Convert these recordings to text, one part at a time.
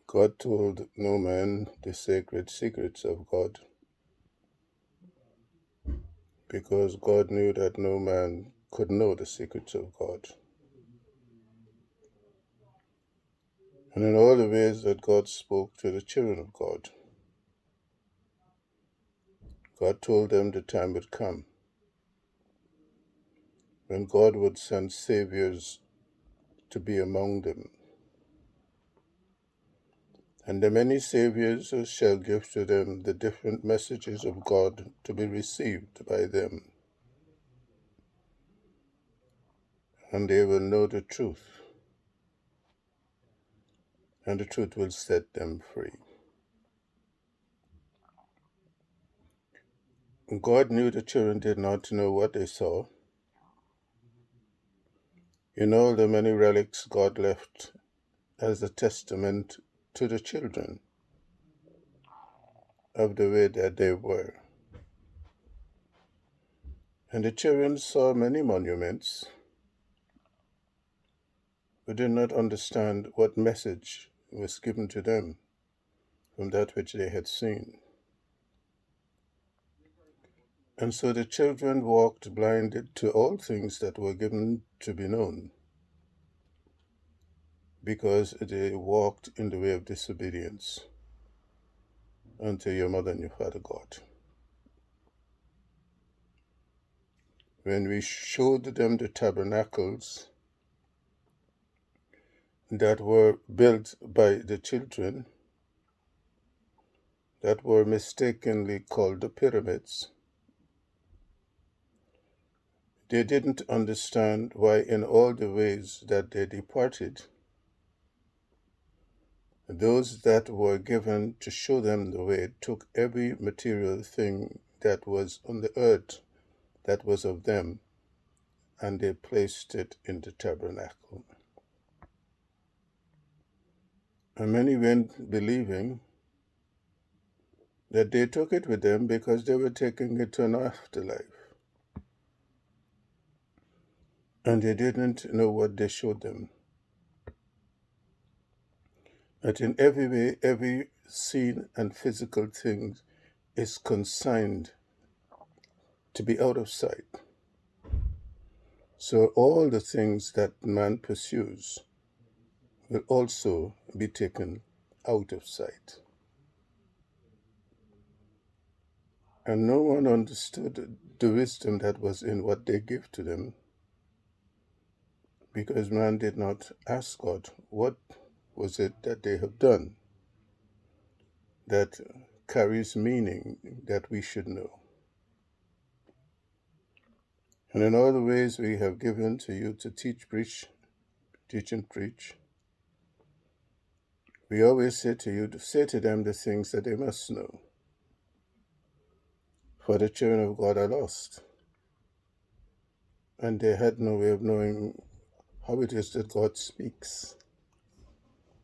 God told no man the sacred secrets of God, because God knew that no man could know the secrets of God. And in all the ways that God spoke to the children of God, God told them the time would come when God would send saviors to be among them. And the many saviors shall give to them the different messages of God to be received by them. And they will know the truth, and the truth will set them free. God knew the children did not know what they saw. In all the many relics God left as a testament to the children of the way that they were. And the children saw many monuments, but did not understand what message was given to them from that which they had seen. And so the children walked blinded to all things that were given to be known, because they walked in the way of disobedience unto your mother and your father God. When we showed them the tabernacles that were built by the children, that were mistakenly called the pyramids, they didn't understand why in all the ways that they departed, those that were given to show them the way took every material thing that was on the earth that was of them, and they placed it in the tabernacle. And many went believing that they took it with them because they were taking it to an afterlife. And they didn't know what they showed them. That in every way, every seen and physical thing is consigned to be out of sight. So all the things that man pursues will also be taken out of sight. And no one understood the wisdom that was in what they gave to them, because man did not ask God, what was it that they have done that carries meaning that we should know? And in all the ways we have given to you to teach and preach, we always say to you to say to them the things that they must know. For the children of God are lost, and they had no way of knowing how it is that God speaks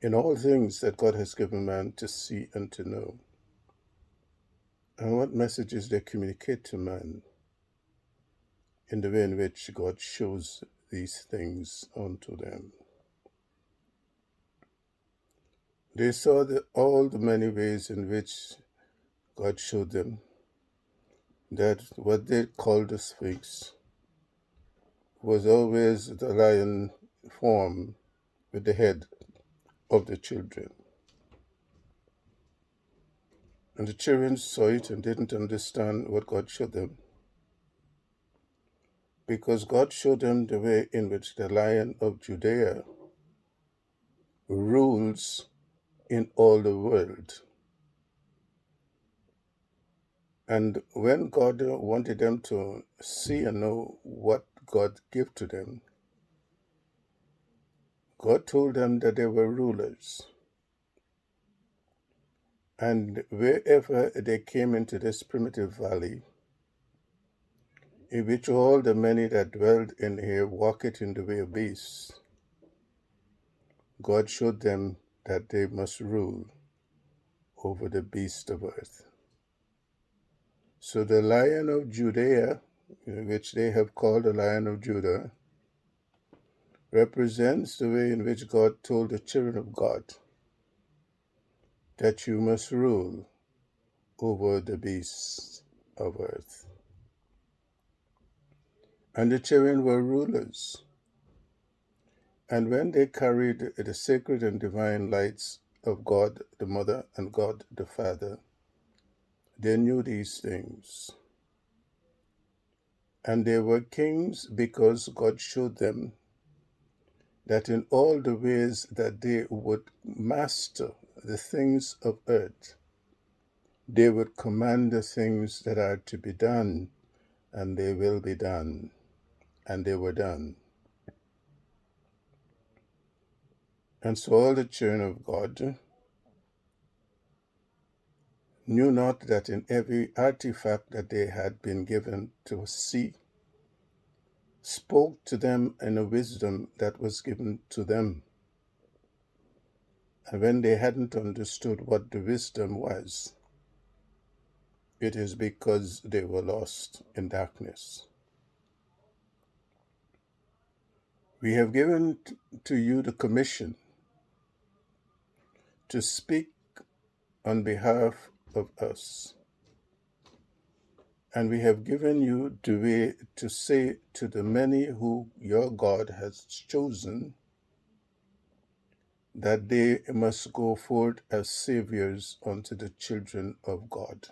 in all things that God has given man to see and to know, and what messages they communicate to man in the way in which God shows these things unto them. They saw all the many ways in which God showed them that what they called the Sphinx was always the lion form with the head of the children. And the children saw it and didn't understand what God showed them, because God showed them the way in which the Lion of Judea rules in all the world. And when God wanted them to see and know what God gave to them, God told them that they were rulers. And wherever they came into this primitive valley, in which all the many that dwelled in here walked in the way of beasts, God showed them that they must rule over the beasts of earth. So the Lion of Judea, which they have called the Lion of Judah, represents the way in which God told the children of God that you must rule over the beasts of earth. And the children were rulers. And when they carried the sacred and divine lights of God the Mother and God the Father, they knew these things. And they were kings because God showed them that in all the ways that they would master the things of earth, they would command the things that are to be done, and they will be done. And they were done. And so all the children of God knew not that in every artifact that they had been given to see, spoke to them in a wisdom that was given to them. And when they hadn't understood what the wisdom was, it is because they were lost in darkness. We have given to you the commission to speak on behalf of us. And we have given you the way to say to the many who your God has chosen that they must go forth as saviors unto the children of God.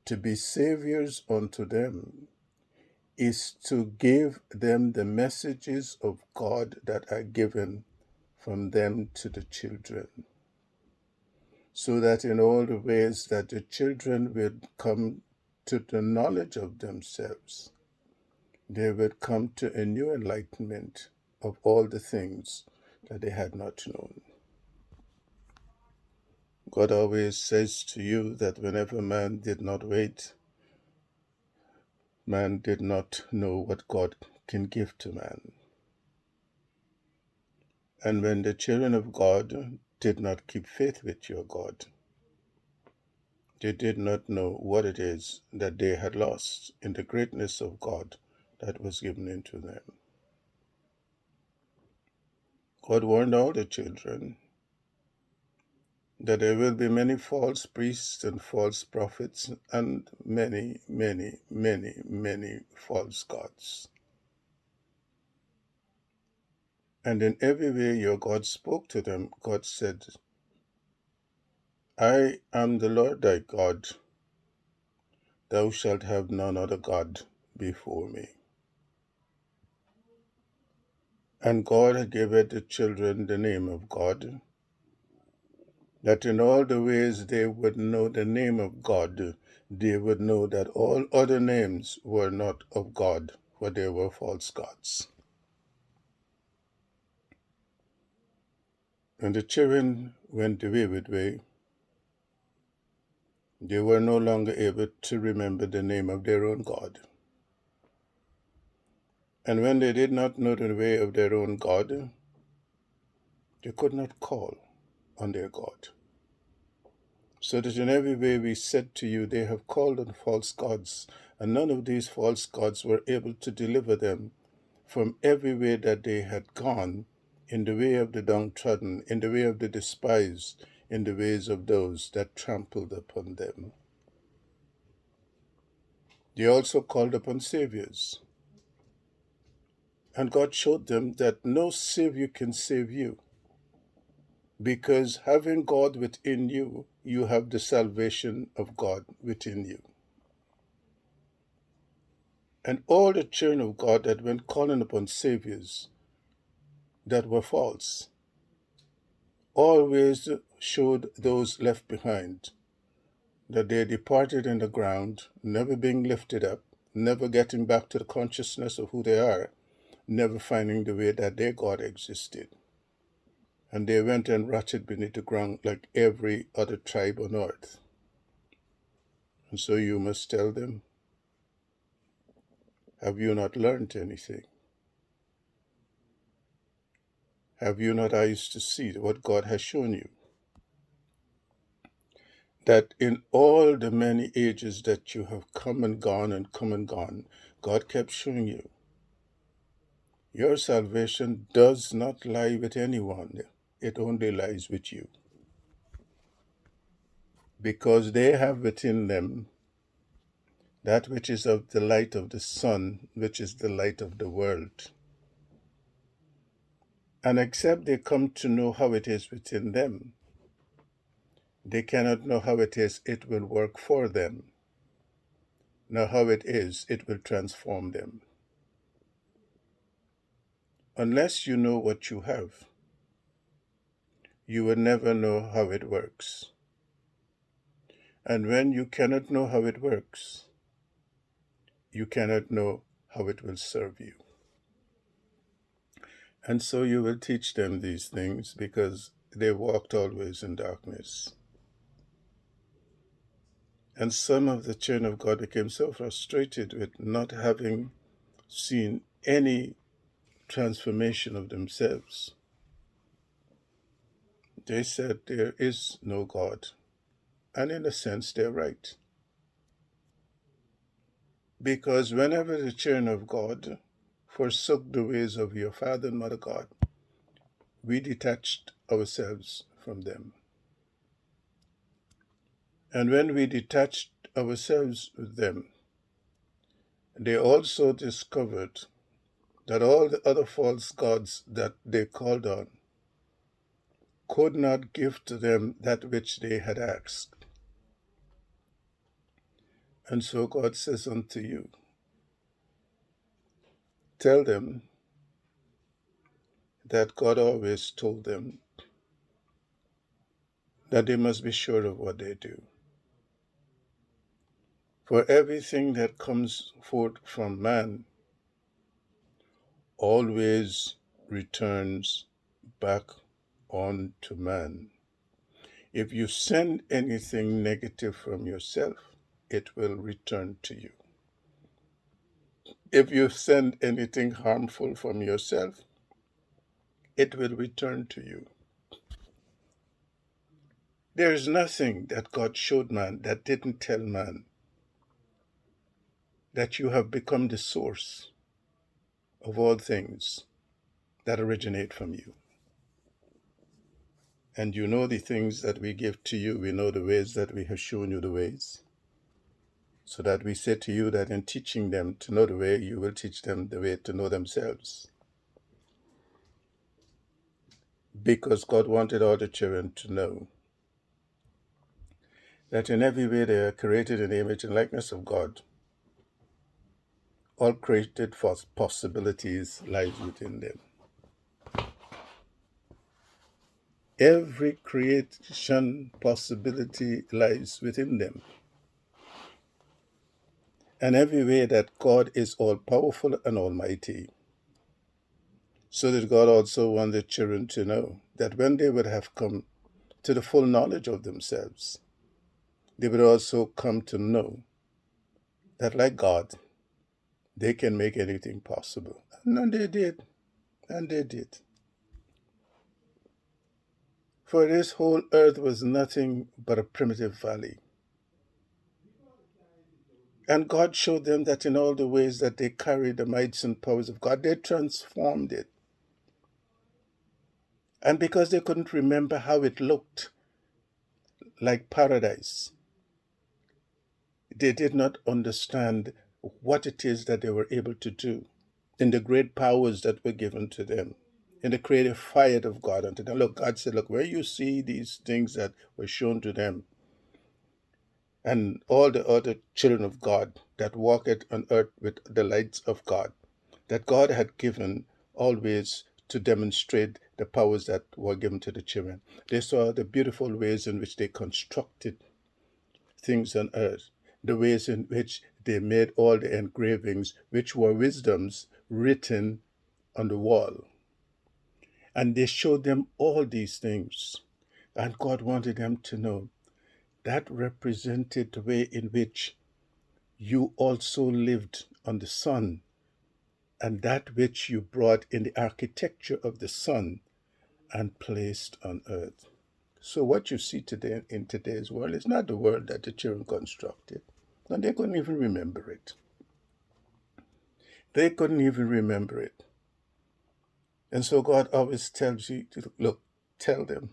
To be saviors unto them is to give them the messages of God that are given from them to the children, so that in all the ways that the children will come to the knowledge of themselves, they will come to a new enlightenment of all the things that they had not known. God always says to you that whenever man did not wait, man did not know what God can give to man. And when the children of God did not keep faith with your God, they did not know what it is that they had lost in the greatness of God that was given into them. God warned all the children that there will be many false priests and false prophets and many, many, many, many false gods. And in every way your God spoke to them, God said, I am the Lord thy God. Thou shalt have none other God before me. And God gave the children the name of God, that in all the ways they would know the name of God, they would know that all other names were not of God, for they were false gods. And the children went the wayward way. They were no longer able to remember the name of their own God. And when they did not know the way of their own God, they could not call on their God. So that in every way we said to you, they have called on false gods, and none of these false gods were able to deliver them from every way that they had gone, in the way of the downtrodden, in the way of the despised, in the ways of those that trampled upon them. They also called upon saviors. And God showed them that no savior can save you, because having God within you, you have the salvation of God within you. And all the children of God that went calling upon saviors that were false always showed those left behind that they departed in the ground, never being lifted up, never getting back to the consciousness of who they are, never finding the way that their God existed. And they went and rotted beneath the ground like every other tribe on earth. And so you must tell them, have you not learned anything? Have you not eyes to see what God has shown you? That in all the many ages that you have come and gone and come and gone, God kept showing you your salvation does not lie with anyone. It only lies with you. because they have within them that which is of the light of the sun, which is the light of the world. And except they come to know how it is within them, they cannot know how it will work for them, nor how it will transform them. Unless you know what you have, you will never know how it works. And when you cannot know how it works, you cannot know how it will serve you. And so you will teach them these things because they walked always in darkness. And some of the children of God became so frustrated with not having seen any transformation of themselves. They said there is no God. And in a sense, they're right. Because whenever the children of God forsook the ways of your father and mother God, we detached ourselves from them. And when we detached ourselves with them, they also discovered that all the other false gods that they called on could not give to them that which they had asked. And so God says unto you, tell them that God always told them that they must be sure of what they do. For everything that comes forth from man always returns back on to man. If you send anything negative from yourself, it will return to you. If you send anything harmful from yourself, it will return to you. There is nothing that God showed man that didn't tell man that you have become the source of all things that originate from you. And you know the things that we give to you. We know the ways that we have shown you the ways. So that we say to you that in teaching them to know the way, you will teach them the way to know themselves. Because God wanted all the children to know that in every way they are created in the image and likeness of God. All created for possibilities lies within them. Every creation possibility lies within them. And every way that God is all-powerful and almighty. So that God also wanted children to know that when they would have come to the full knowledge of themselves, they would also come to know that like God, they can make anything possible. And they did. And they did. For this whole earth was nothing but a primitive valley. And God showed them that in all the ways that they carried the mights and powers of God, they transformed it. And because they couldn't remember how it looked like paradise, they did not understand what it is that they were able to do in the great powers that were given to them, in the creative fire of God unto them. Look, God said, look, where you see these things that were shown to them, and all the other children of God that walked on earth with the lights of God, that God had given always to demonstrate the powers that were given to the children. They saw the beautiful ways in which they constructed things on earth, the ways in which they made all the engravings, which were wisdoms written on the wall. And they showed them all these things. And God wanted them to know that represented the way in which you also lived on the sun, and that which you brought in the architecture of the sun and placed on earth. So what you see today in today's world is not the world that the children constructed. And they couldn't even remember it. They couldn't even remember it. And so God always tells you to look, tell them.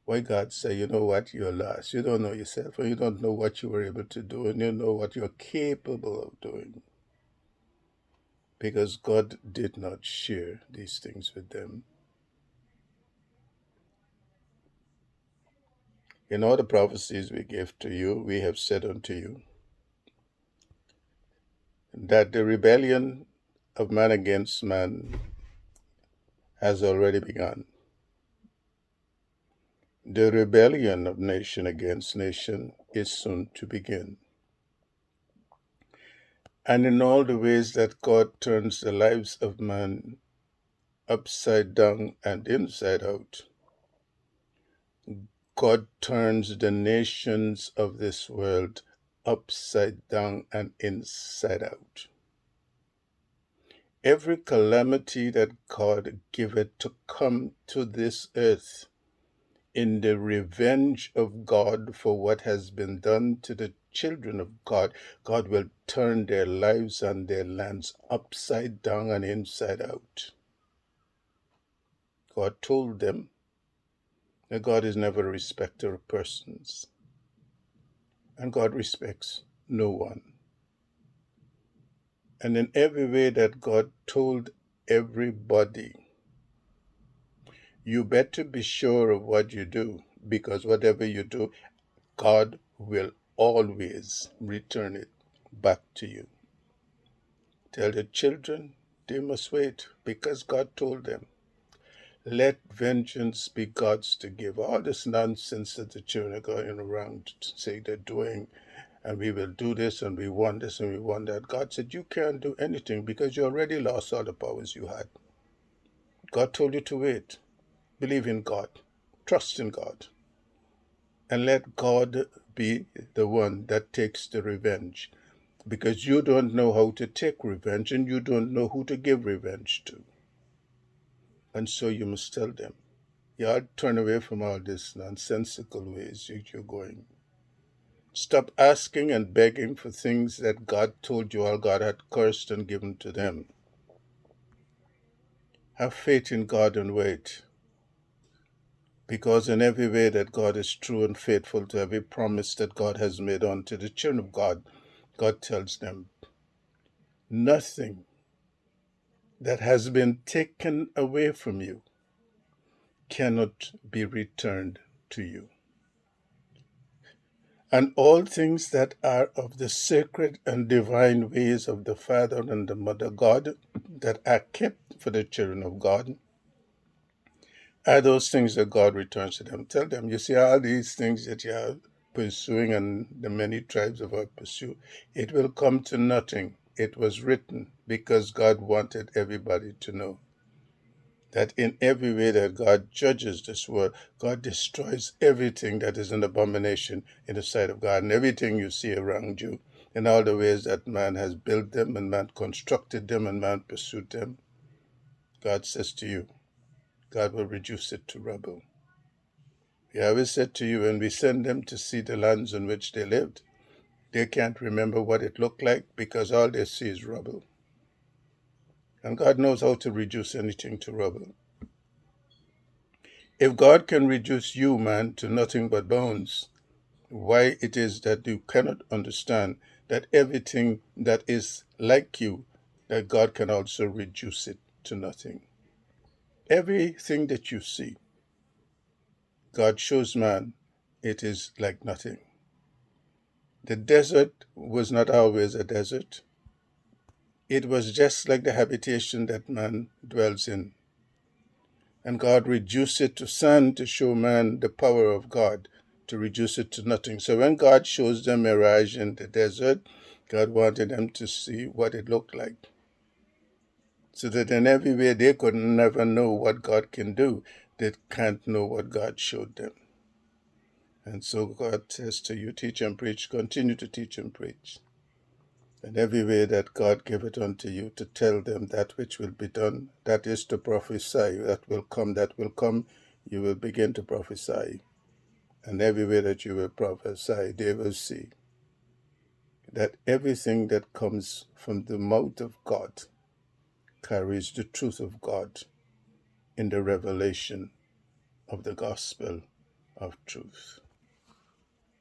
Why God say, you know what, you're lost. You don't know yourself, and you don't know what you were able to do, and you know what you're capable of doing. Because God did not share these things with them. In all the prophecies we gave to you, we have said unto you that the rebellion of man against man has already begun. The rebellion of nation against nation is soon to begin. And in all the ways that God turns the lives of man upside down and inside out, God turns the nations of this world upside down and inside out. Every calamity that God giveth to come to this earth in the revenge of God for what has been done to the children of God, God will turn their lives and their lands upside down and inside out. God told them that God is never a respecter of persons, and God respects no one. And in every way that God told everybody, you better be sure of what you do, because whatever you do, God will always return it back to you. Tell the children they must wait, because God told them, let vengeance be God's to give. All this nonsense that the children are going around to say they're doing, and we will do this, and we want this, and we want that. God said, you can't do anything because you already lost all the powers you had. God told you to wait. Believe in God. Trust in God. And let God be the one that takes the revenge. Because you don't know how to take revenge, and you don't know who to give revenge to. And so you must tell them, y'all turn away from all this nonsensical ways you're going. Stop asking and begging for things that God told you all God had cursed and given to them. Have faith in God and wait. Because in every way that God is true and faithful to every promise that God has made unto the children of God, God tells them, nothing that has been taken away from you cannot be returned to you. And all things that are of the sacred and divine ways of the Father and the Mother God that are kept for the children of God are those things that God returns to them. Tell them, you see all these things that you are pursuing and the many tribes of our pursue, it will come to nothing. It was written because God wanted everybody to know that in every way that God judges this world, God destroys everything that is an abomination in the sight of God, and everything you see around you, in all the ways that man has built them, and man constructed them, and man pursued them. God says to you, God will reduce it to rubble. Yahweh said to you, when we send them to see the lands in which they lived, they can't remember what it looked like because all they see is rubble. And God knows how to reduce anything to rubble. If God can reduce you, man, to nothing but bones, why it is that you cannot understand that everything that is like you, that God can also reduce it to nothing. Everything that you see, God shows man it is like nothing. The desert was not always a desert. It was just like the habitation that man dwells in. And God reduced it to sand to show man the power of God, to reduce it to nothing. So when God shows them mirage in the desert, God wanted them to see what it looked like. So that in every way they could never know what God can do. They can't know what God showed them. And so God says to you, teach and preach, continue to teach and preach. And every way that God giveth unto you to tell them that which will be done, that is to prophesy, that will come, you will begin to prophesy. And every way that you will prophesy, they will see that everything that comes from the mouth of God carries the truth of God in the revelation of the gospel of truth.